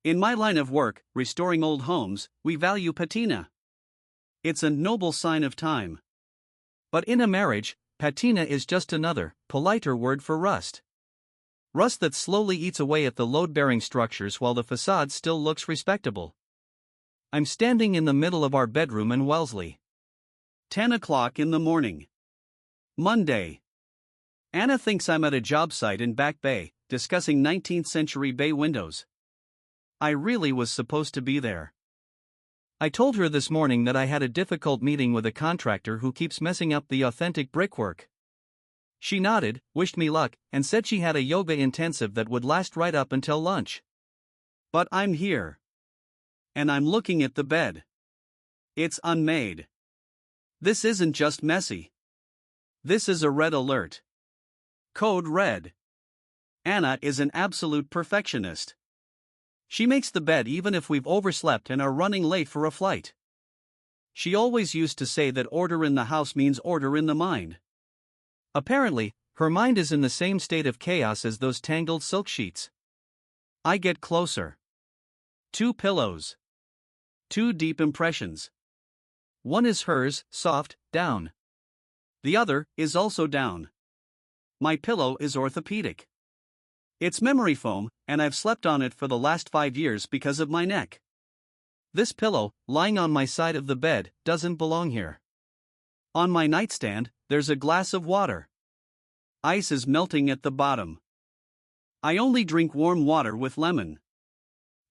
In my line of work, restoring old homes, we value patina. It's a noble sign of time. But in a marriage, patina is just another, politer word for rust. Rust that slowly eats away at the load-bearing structures while the facade still looks respectable. I'm standing in the middle of our bedroom in Wellesley. 10 o'clock in the morning. Monday. Anna thinks I'm at a job site in Back Bay, discussing 19th century bay windows. I really was supposed to be there. I told her this morning that I had a difficult meeting with a contractor who keeps messing up the authentic brickwork. She nodded, wished me luck, and said she had a yoga intensive that would last right up until lunch. But I'm here. And I'm looking at the bed. It's unmade. This isn't just messy. This is a red alert. Code red. Anna is an absolute perfectionist. She makes the bed even if we've overslept and are running late for a flight. She always used to say that order in the house means order in the mind. Apparently, her mind is in the same state of chaos as those tangled silk sheets. I get closer. 2 pillows. 2 deep impressions. One is hers, soft, down. The other is also down. My pillow is orthopedic. It's memory foam, and I've slept on it for the last 5 years because of my neck. This pillow, lying on my side of the bed, doesn't belong here. On my nightstand, there's a glass of water. Ice is melting at the bottom. I only drink warm water with lemon.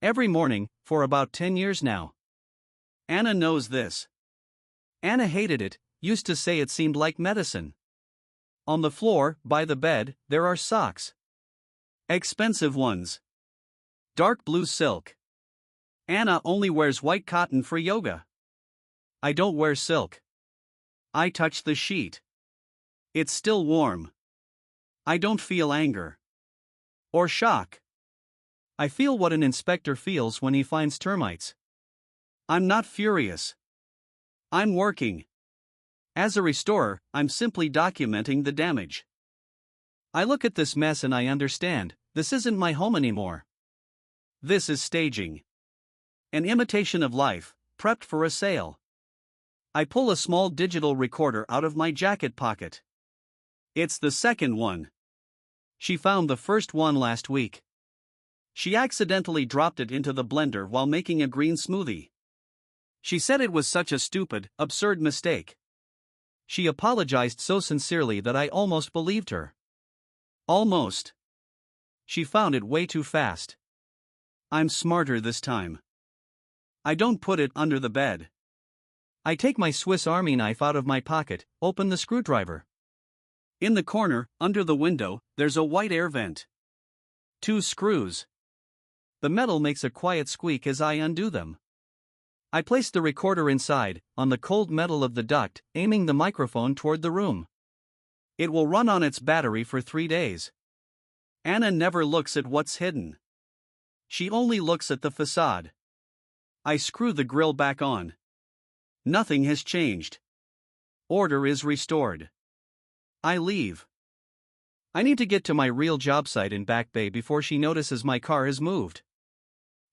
Every morning, for about 10 years now. Anna knows this. Anna hated it, used to say it seemed like medicine. On the floor, by the bed, there are socks. Expensive ones. Dark blue silk. Anna only wears white cotton for yoga. I don't wear silk. I touch the sheet. It's still warm. I don't feel anger. Or shock. I feel what an inspector feels when he finds termites. I'm not furious. I'm working. As a restorer, I'm simply documenting the damage. I look at this mess and I understand, this isn't my home anymore. This is staging. An imitation of life, prepped for a sale. I pull a small digital recorder out of my jacket pocket. It's the second one. She found the first one last week. She accidentally dropped it into the blender while making a green smoothie. She said it was such a stupid, absurd mistake. She apologized so sincerely that I almost believed her. Almost. She found it way too fast. I'm smarter this time. I don't put it under the bed. I take my Swiss Army knife out of my pocket, open the screwdriver. In the corner, under the window, there's a white air vent. 2 screws. The metal makes a quiet squeak as I undo them. I place the recorder inside, on the cold metal of the duct, aiming the microphone toward the room. It will run on its battery for 3 days. Anna never looks at what's hidden. She only looks at the facade. I screw the grill back on. Nothing has changed. Order is restored. I leave. I need to get to my real job site in Back Bay before she notices my car has moved.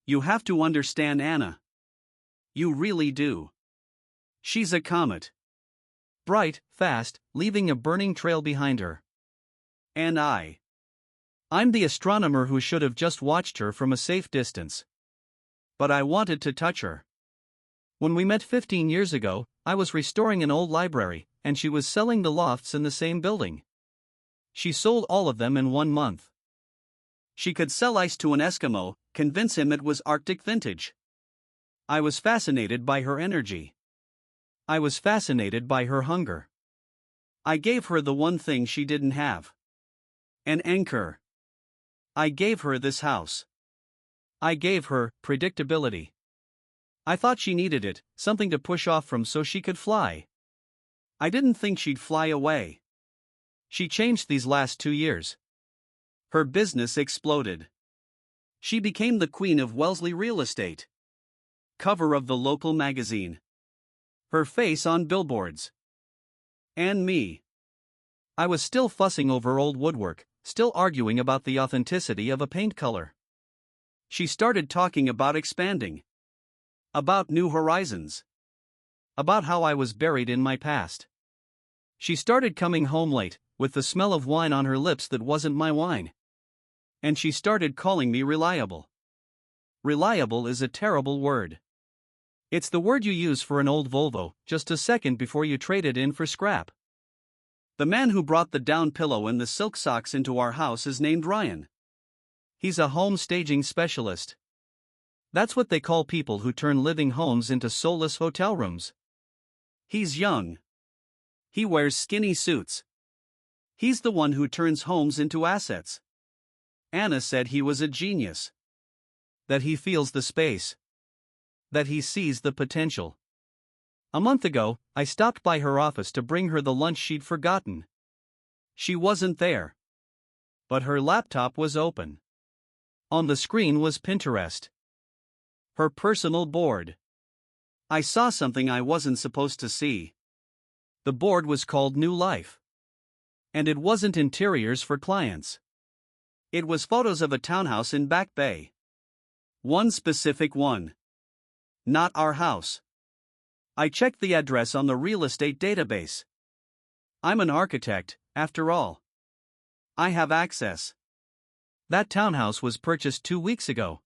You have to understand Anna. You really do. She's a comet. Bright, fast, leaving a burning trail behind her. And I'm the astronomer who should have just watched her from a safe distance. But I wanted to touch her. When we met 15 years ago, I was restoring an old library, and she was selling the lofts in the same building. She sold all of them in 1 month. She could sell ice to an Eskimo, convince him it was Arctic vintage. I was fascinated by her energy. I was fascinated by her hunger. I gave her the one thing she didn't have. An anchor. I gave her this house. I gave her predictability. I thought she needed it, something to push off from so she could fly. I didn't think she'd fly away. She changed these last 2 years. Her business exploded. She became the queen of Wellesley real estate. Cover of the local magazine. Her face on billboards. And me. I was still fussing over old woodwork, still arguing about the authenticity of a paint color. She started talking about expanding, about new horizons, about how I was buried in my past. She started coming home late, with the smell of wine on her lips that wasn't my wine. And she started calling me reliable. Reliable is a terrible word. It's the word you use for an old Volvo, just a second before you trade it in for scrap. The man who brought the down pillow and the silk socks into our house is named Ryan. He's a home staging specialist. That's what they call people who turn living homes into soulless hotel rooms. He's young. He wears skinny suits. He's the one who turns homes into assets. Anna said he was a genius. That he feels the space. That he sees the potential. A month ago, I stopped by her office to bring her the lunch she'd forgotten. She wasn't there. But her laptop was open. On the screen was Pinterest. Her personal board. I saw something I wasn't supposed to see. The board was called New Life. And it wasn't interiors for clients. It was photos of a townhouse in Back Bay. One specific one. Not our house. I checked the address on the real estate database. I'm an architect, after all. I have access. That townhouse was purchased 2 weeks ago.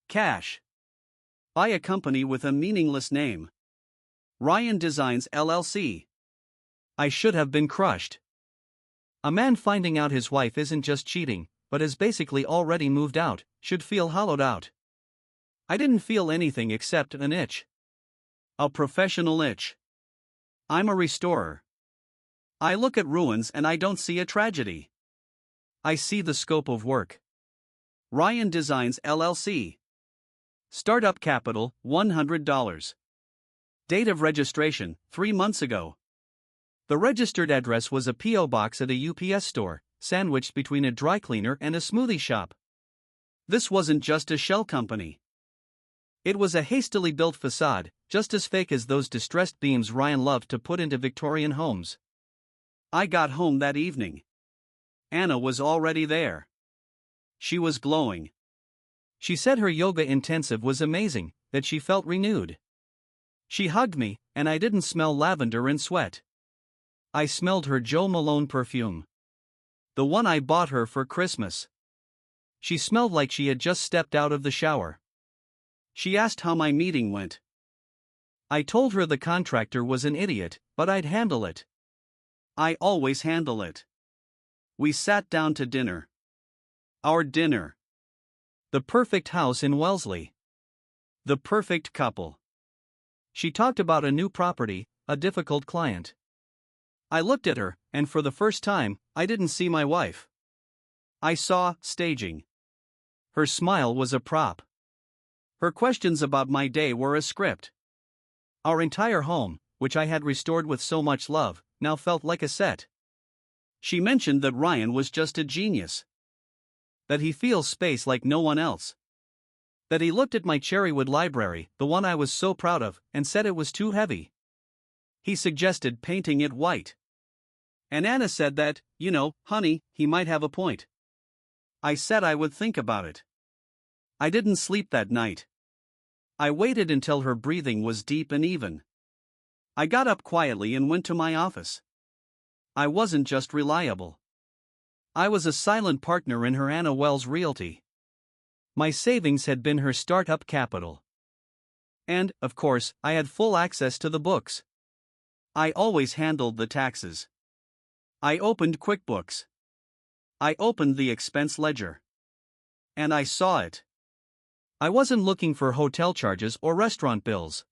Cash. By a company with a meaningless name. Ryan Designs LLC. I should have been crushed. A man finding out his wife isn't just cheating, but has basically already moved out, should feel hollowed out. I didn't feel anything except an itch. A professional itch. I'm a restorer. I look at ruins and I don't see a tragedy. I see the scope of work. Ryan Designs LLC. Startup capital, $100. Date of registration, 3 months ago. The registered address was a P.O. box at a UPS store, sandwiched between a dry cleaner and a smoothie shop. This wasn't just a shell company. It was a hastily built facade, just as fake as those distressed beams Ryan loved to put into Victorian homes. I got home that evening. Anna was already there. She was glowing. She said her yoga intensive was amazing, that she felt renewed. She hugged me, and I didn't smell lavender and sweat. I smelled her Jo Malone perfume. The one I bought her for Christmas. She smelled like she had just stepped out of the shower. She asked how my meeting went. I told her the contractor was an idiot, but I'd handle it. I always handle it. We sat down to dinner. Our dinner. The perfect house in Wellesley. The perfect couple. She talked about a new property, a difficult client. I looked at her, and for the first time, I didn't see my wife. I saw staging. Her smile was a prop. Her questions about my day were a script. Our entire home, which I had restored with so much love, now felt like a set. She mentioned that Ryan was just a genius. That he feels space like no one else. That he looked at my cherrywood library, the one I was so proud of, and said it was too heavy. He suggested painting it white. And Anna said that, honey, he might have a point. I said I would think about it. I didn't sleep that night. I waited until her breathing was deep and even. I got up quietly and went to my office. I wasn't just reliable. I was a silent partner in her Anna Wells Realty. My savings had been her startup capital. And, of course, I had full access to the books. I always handled the taxes. I opened QuickBooks. I opened the expense ledger. And I saw it. I wasn't looking for hotel charges or restaurant bills.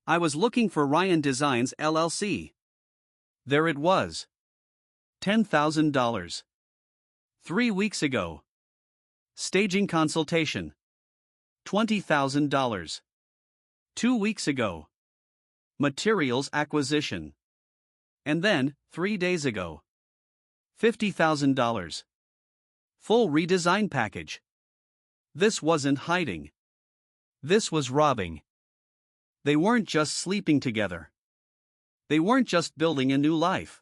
I was looking for Ryan Designs LLC. There it was. $10,000. 3 weeks ago. Staging consultation. $20,000. 2 weeks ago. Materials acquisition. And then, 3 days ago. $50,000. Full redesign package. This wasn't hiding. This was robbing. They weren't just sleeping together. They weren't just building a new life.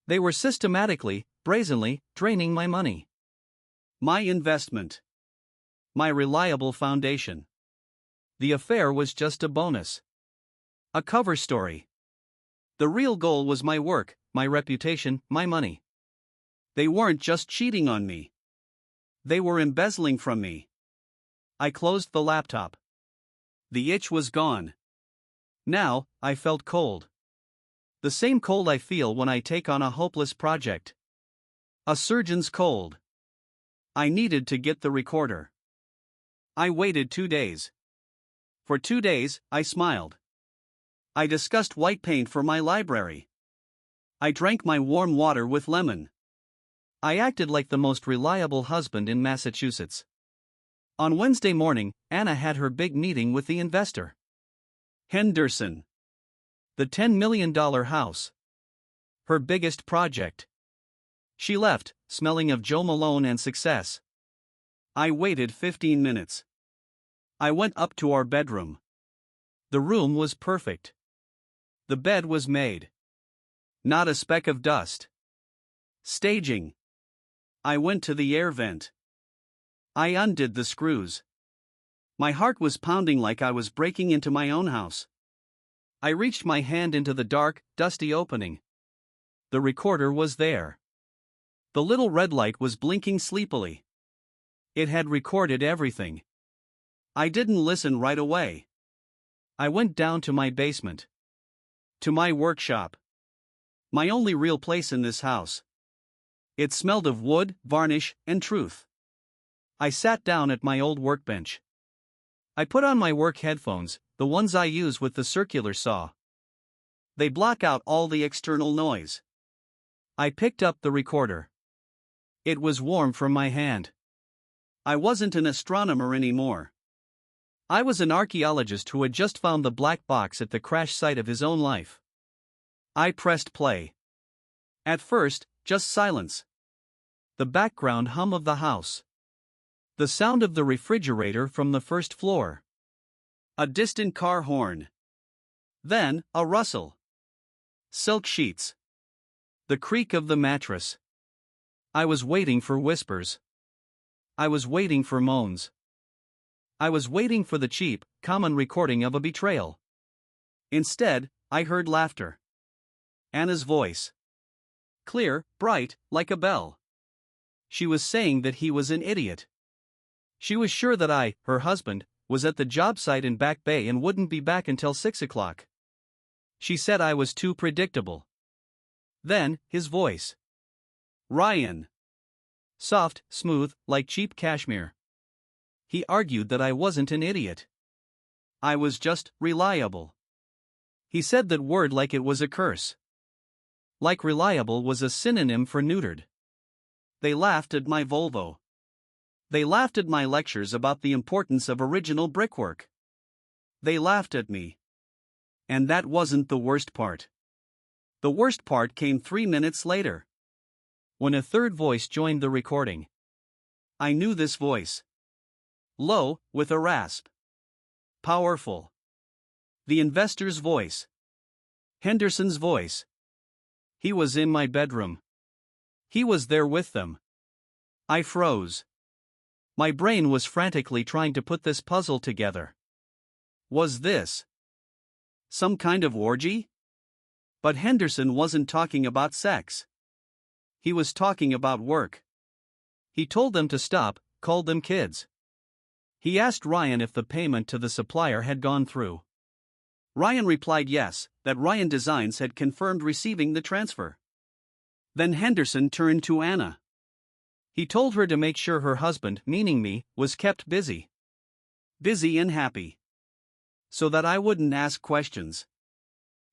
They were systematically, brazenly, draining my money. My investment. My reliable foundation. The affair was just a bonus. A cover story. The real goal was my work, my reputation, my money. They weren't just cheating on me. They were embezzling from me. I closed the laptop. The itch was gone. Now, I felt cold. The same cold I feel when I take on a hopeless project. A surgeon's cold. I needed to get the recorder. I waited 2 days. For 2 days, I smiled. I discussed white paint for my library. I drank my warm water with lemon. I acted like the most reliable husband in Massachusetts. On Wednesday morning, Anna had her big meeting with the investor. Henderson. The $10 million house. Her biggest project. She left, smelling of Joe Malone and success. I waited 15 minutes. I went up to our bedroom. The room was perfect. The bed was made. Not a speck of dust. Staging. I went to the air vent. I undid the screws. My heart was pounding like I was breaking into my own house. I reached my hand into the dark, dusty opening. The recorder was there. The little red light was blinking sleepily. It had recorded everything. I didn't listen right away. I went down to my basement. To my workshop. My only real place in this house. It smelled of wood, varnish, and truth. I sat down at my old workbench. I put on my work headphones, the ones I use with the circular saw. They block out all the external noise. I picked up the recorder. It was warm from my hand. I wasn't an astronomer anymore. I was an archaeologist who had just found the black box at the crash site of his own life. I pressed play. At first, just silence. The background hum of the house. The sound of the refrigerator from the first floor. A distant car horn. Then, a rustle. Silk sheets. The creak of the mattress. I was waiting for whispers. I was waiting for moans. I was waiting for the cheap, common recording of a betrayal. Instead, I heard laughter. Anna's voice. Clear, bright, like a bell. She was saying that he was an idiot. She was sure that I, her husband, was at the job site in Back Bay and wouldn't be back until 6 o'clock. She said I was too predictable. Then, his voice. Ryan. Soft, smooth, like cheap cashmere. He argued that I wasn't an idiot. I was just reliable. He said that word like it was a curse. Like reliable was a synonym for neutered. They laughed at my Volvo. They laughed at my lectures about the importance of original brickwork. They laughed at me. And that wasn't the worst part. The worst part came 3 minutes later. When a third voice joined the recording. I knew this voice. Low, with a rasp. Powerful. The investor's voice. Henderson's voice. He was in my bedroom. He was there with them. I froze. My brain was frantically trying to put this puzzle together. Was this some kind of orgy? But Henderson wasn't talking about sex. He was talking about work. He told them to stop, called them kids. He asked Ryan if the payment to the supplier had gone through. Ryan replied yes, that Ryan Designs had confirmed receiving the transfer. Then Henderson turned to Anna. He told her to make sure her husband, meaning me, was kept busy. Busy and happy. So that I wouldn't ask questions.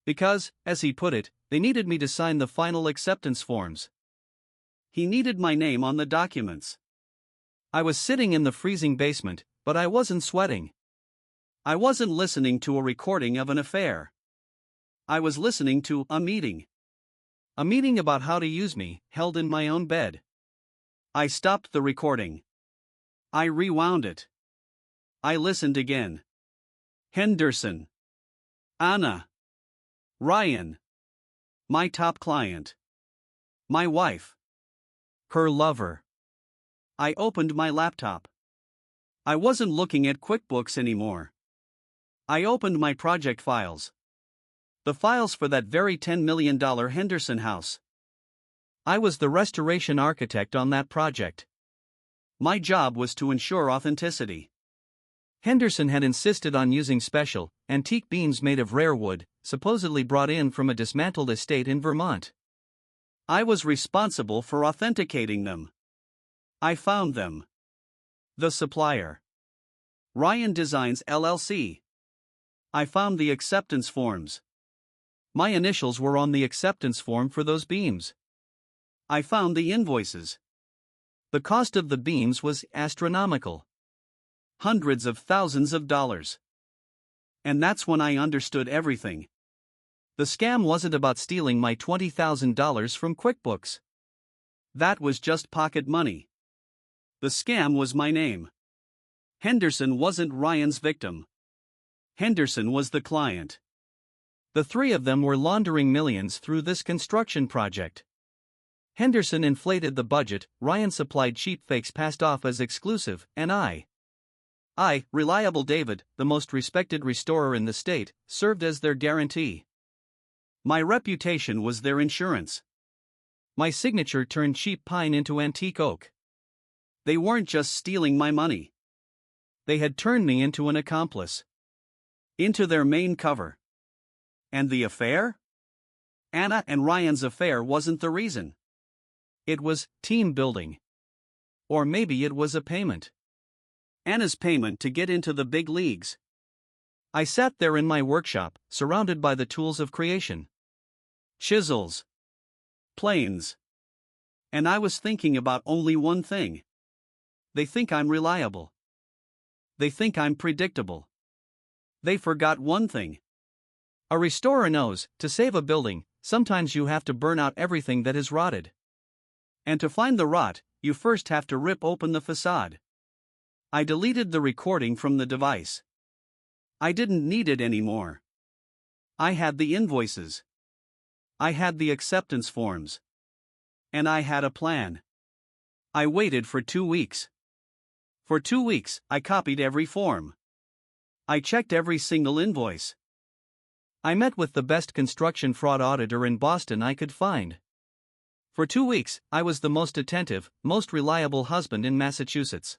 Because, as he put it, they needed me to sign the final acceptance forms. He needed my name on the documents. I was sitting in the freezing basement, but I wasn't sweating. I wasn't listening to a recording of an affair. I was listening to a meeting. A meeting about how to use me, held in my own bed. I stopped the recording. I rewound it. I listened again. Henderson. Anna. Ryan. My top client. My wife. Her lover. I opened my laptop. I wasn't looking at QuickBooks anymore. I opened my project files. The files for that very $10 million Henderson house. I was the restoration architect on that project. My job was to ensure authenticity. Henderson had insisted on using special, antique beams made of rare wood, supposedly brought in from a dismantled estate in Vermont. I was responsible for authenticating them. I found them. The supplier. Ryan Designs LLC. I found the acceptance forms. My initials were on the acceptance form for those beams. I found the invoices. The cost of the beams was astronomical. Hundreds of thousands of dollars. And that's when I understood everything. The scam wasn't about stealing my $20,000 from QuickBooks. That was just pocket money. The scam was my name. Henderson wasn't Ryan's victim. Henderson was the client. The three of them were laundering millions through this construction project. Henderson inflated the budget, Ryan supplied cheap fakes passed off as exclusive, and I, Reliable David, the most respected restorer in the state, served as their guarantee. My reputation was their insurance. My signature turned cheap pine into antique oak. They weren't just stealing my money. They had turned me into an accomplice. Into their main cover. And the affair? Anna and Ryan's affair wasn't the reason. It was team building. Or maybe it was a payment. Anna's payment to get into the big leagues. I sat there in my workshop, surrounded by the tools of creation. Chisels. Planes. And I was thinking about only one thing. They think I'm reliable. They think I'm predictable. They forgot one thing. A restorer knows, to save a building, sometimes you have to burn out everything that is rotted. And to find the rot, you first have to rip open the facade. I deleted the recording from the device. I didn't need it anymore. I had the invoices. I had the acceptance forms. And I had a plan. I waited for 2 weeks. For 2 weeks, I copied every form. I checked every single invoice. I met with the best construction fraud auditor in Boston I could find. For 2 weeks, I was the most attentive, most reliable husband in Massachusetts.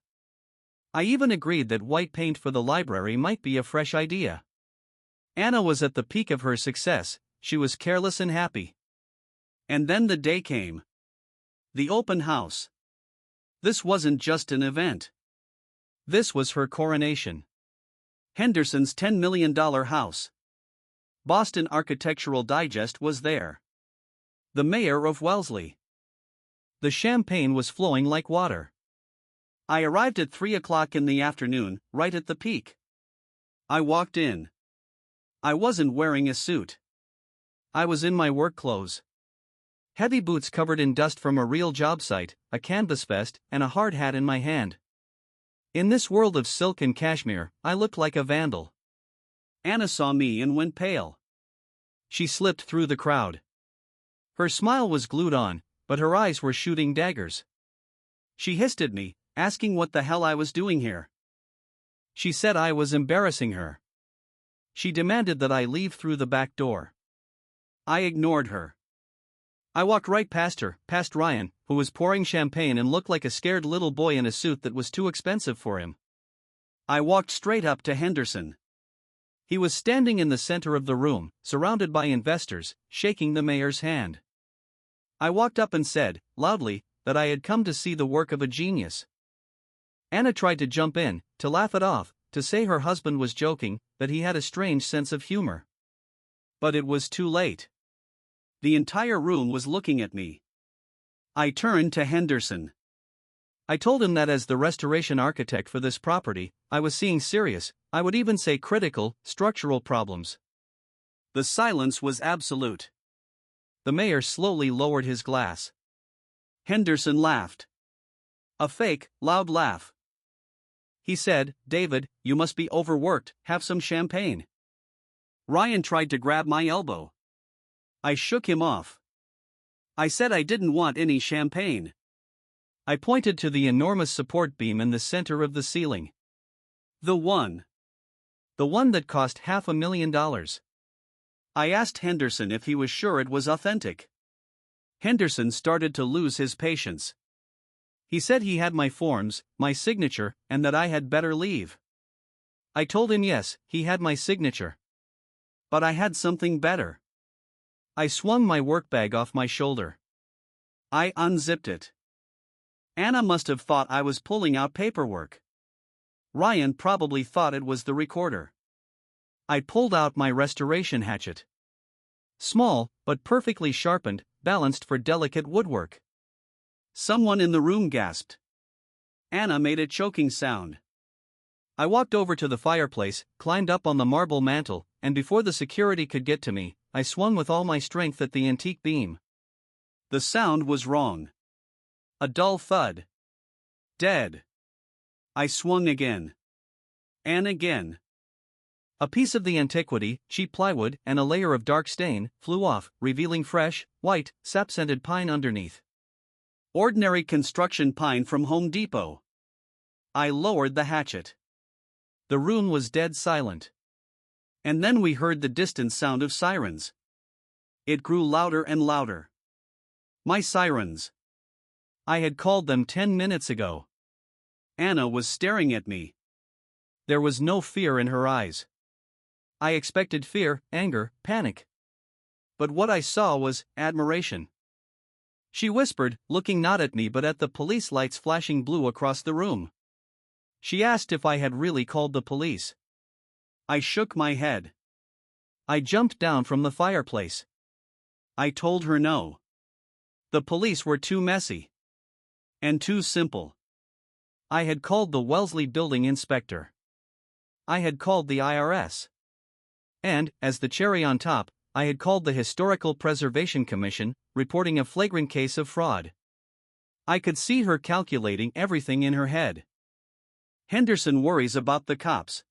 I even agreed that white paint for the library might be a fresh idea. Anna was at the peak of her success, she was careless and happy. And then the day came. The open house. This wasn't just an event. This was her coronation. Henderson's $10 million house. Boston Architectural Digest was there. The mayor of Wellesley. The champagne was flowing like water. I arrived at 3 o'clock in the afternoon, right at the peak. I walked in. I wasn't wearing a suit. I was in my work clothes. Heavy boots covered in dust from a real job site, a canvas vest, and a hard hat in my hand. In this world of silk and cashmere, I looked like a vandal. Anna saw me and went pale. She slipped through the crowd. Her smile was glued on, but her eyes were shooting daggers. She hissed at me, asking what the hell I was doing here. She said I was embarrassing her. She demanded that I leave through the back door. I ignored her. I walked right past her, past Ryan, who was pouring champagne and looked like a scared little boy in a suit that was too expensive for him. I walked straight up to Henderson. He was standing in the center of the room, surrounded by investors, shaking the mayor's hand. I walked up and said, loudly, that I had come to see the work of a genius. Anna tried to jump in, to laugh it off, to say her husband was joking, that he had a strange sense of humor. But it was too late. The entire room was looking at me. I turned to Henderson. I told him that as the restoration architect for this property, I was seeing serious, I would even say critical, structural problems. The silence was absolute. The mayor slowly lowered his glass. Henderson laughed. A fake, loud laugh. He said, "David, you must be overworked, have some champagne." Ryan tried to grab my elbow. I shook him off. I said I didn't want any champagne. I pointed to the enormous support beam in the center of the ceiling. The one. The one that cost $500,000. I asked Henderson if he was sure it was authentic. Henderson started to lose his patience. He said he had my forms, my signature, and that I had better leave. I told him yes, he had my signature. But I had something better. I swung my work bag off my shoulder. I unzipped it. Anna must have thought I was pulling out paperwork. Ryan probably thought it was the recorder. I pulled out my restoration hatchet. Small, but perfectly sharpened, balanced for delicate woodwork. Someone in the room gasped. Anna made a choking sound. I walked over to the fireplace, climbed up on the marble mantel, and before the security could get to me, I swung with all my strength at the antique beam. The sound was wrong. A dull thud. Dead. I swung again. And again. A piece of the antiquity, cheap plywood, and a layer of dark stain flew off, revealing fresh, white, sap-scented pine underneath. Ordinary construction pine from Home Depot. I lowered the hatchet. The room was dead silent. And then we heard the distant sound of sirens. It grew louder and louder. My sirens. I had called them 10 minutes ago. Anna was staring at me. There was no fear in her eyes. I expected fear, anger, panic. But what I saw was admiration. She whispered, looking not at me but at the police lights flashing blue across the room. She asked if I had really called the police. I shook my head. I jumped down from the fireplace. I told her no. The police were too messy. And too simple. I had called the Wellesley building inspector. I had called the IRS. And, as the cherry on top, I had called the Historical Preservation Commission, reporting a flagrant case of fraud. I could see her calculating everything in her head. Henderson worries about the cops.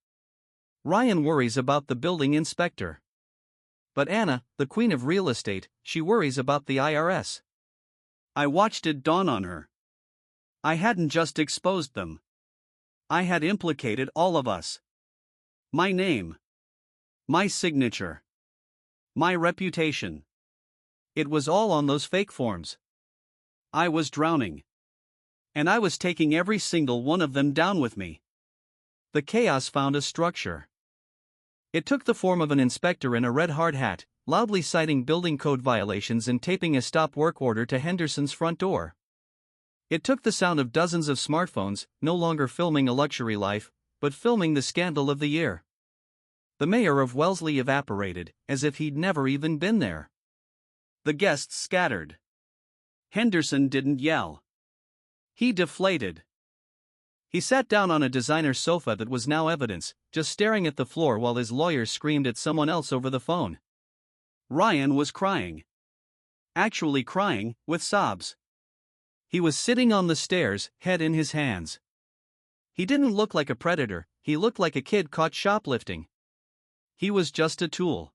Ryan worries about the building inspector. But Anna, the queen of real estate, she worries about the IRS. I watched it dawn on her. I hadn't just exposed them. I had implicated all of us. My name. My signature. My reputation. It was all on those fake forms. I was drowning. And I was taking every single one of them down with me. The chaos found a structure. It took the form of an inspector in a red hard hat, loudly citing building code violations and taping a stop work order to Henderson's front door. It took the sound of dozens of smartphones, no longer filming a luxury life, but filming the scandal of the year. The mayor of Wellesley evaporated, as if he'd never even been there. The guests scattered. Henderson didn't yell. He deflated. He sat down on a designer sofa that was now evidence, just staring at the floor while his lawyers screamed at someone else over the phone. Ryan was crying. Actually crying, with sobs. He was sitting on the stairs, head in his hands. He didn't look like a predator, he looked like a kid caught shoplifting. He was just a tool.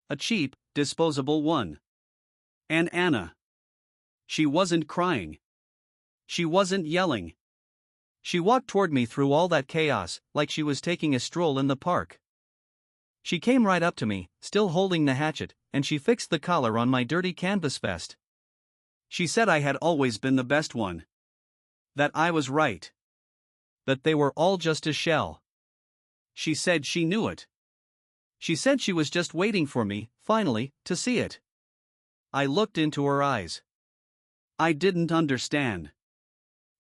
A cheap, disposable one. And Anna. She wasn't crying. She wasn't yelling. She walked toward me through all that chaos, like she was taking a stroll in the park. She came right up to me, still holding the hatchet, and she fixed the collar on my dirty canvas vest. She said I had always been the best one. That I was right. That they were all just a shell. She said she knew it. She said she was just waiting for me, finally, to see it. I looked into her eyes. I didn't understand.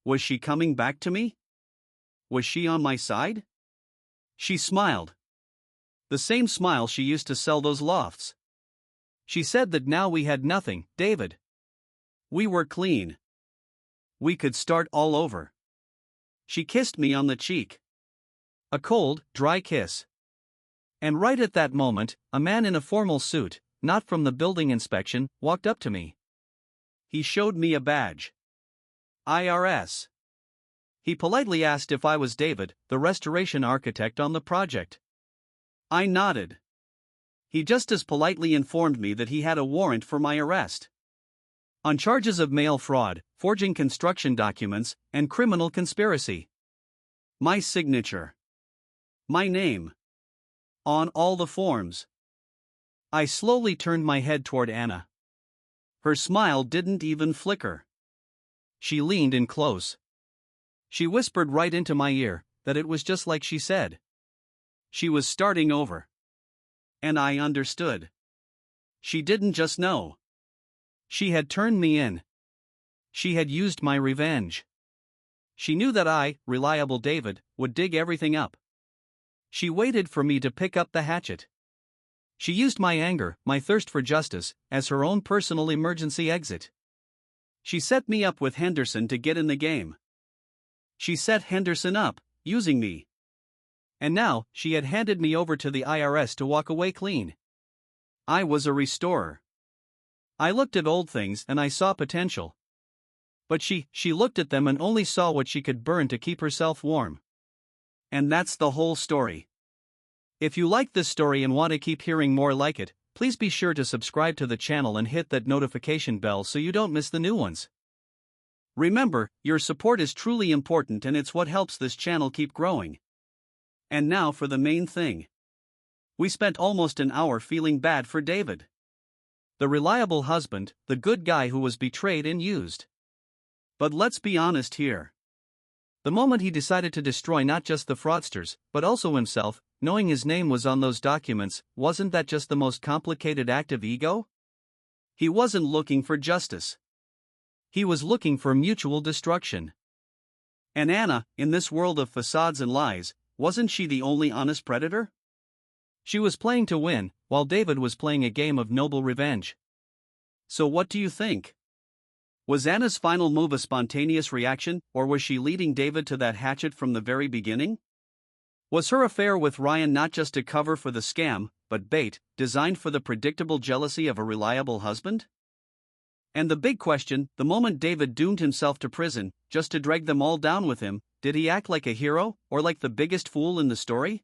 Was she coming back to me? Was she on my side? She smiled. The same smile she used to sell those lofts. She said that now we had nothing, David. We were clean. We could start all over. She kissed me on the cheek. A cold, dry kiss. And right at that moment, a man in a formal suit, not from the building inspection, walked up to me. He showed me a badge. IRS. He politely asked if I was David, the restoration architect on the project. I nodded. He just as politely informed me that he had a warrant for my arrest. On charges of mail fraud, forging construction documents, and criminal conspiracy. My signature. My name. On all the forms. I slowly turned my head toward Anna. Her smile didn't even flicker. She leaned in close. She whispered right into my ear that it was just like she said. She was starting over. And I understood. She didn't just know. She had turned me in. She had used my revenge. She knew that I, reliable David, would dig everything up. She waited for me to pick up the hatchet. She used my anger, my thirst for justice, as her own personal emergency exit. She set me up with Henderson to get in the game. She set Henderson up, using me. And now, she had handed me over to the IRS to walk away clean. I was a restorer. I looked at old things and I saw potential. But she looked at them and only saw what she could burn to keep herself warm. And that's the whole story. If you like this story and want to keep hearing more like it, please be sure to subscribe to the channel and hit that notification bell so you don't miss the new ones. Remember, your support is truly important and it's what helps this channel keep growing. And now for the main thing. We spent almost an hour feeling bad for David. The reliable husband, the good guy who was betrayed and used. But let's be honest here. The moment he decided to destroy not just the fraudsters, but also himself, knowing his name was on those documents, wasn't that just the most complicated act of ego? He wasn't looking for justice. He was looking for mutual destruction. And Anna, in this world of facades and lies, wasn't she the only honest predator? She was playing to win, while David was playing a game of noble revenge. So what do you think? Was Anna's final move a spontaneous reaction, or was she leading David to that hatchet from the very beginning? Was her affair with Ryan not just a cover for the scam, but bait, designed for the predictable jealousy of a reliable husband? And the big question, the moment David doomed himself to prison, just to drag them all down with him, did he act like a hero, or like the biggest fool in the story?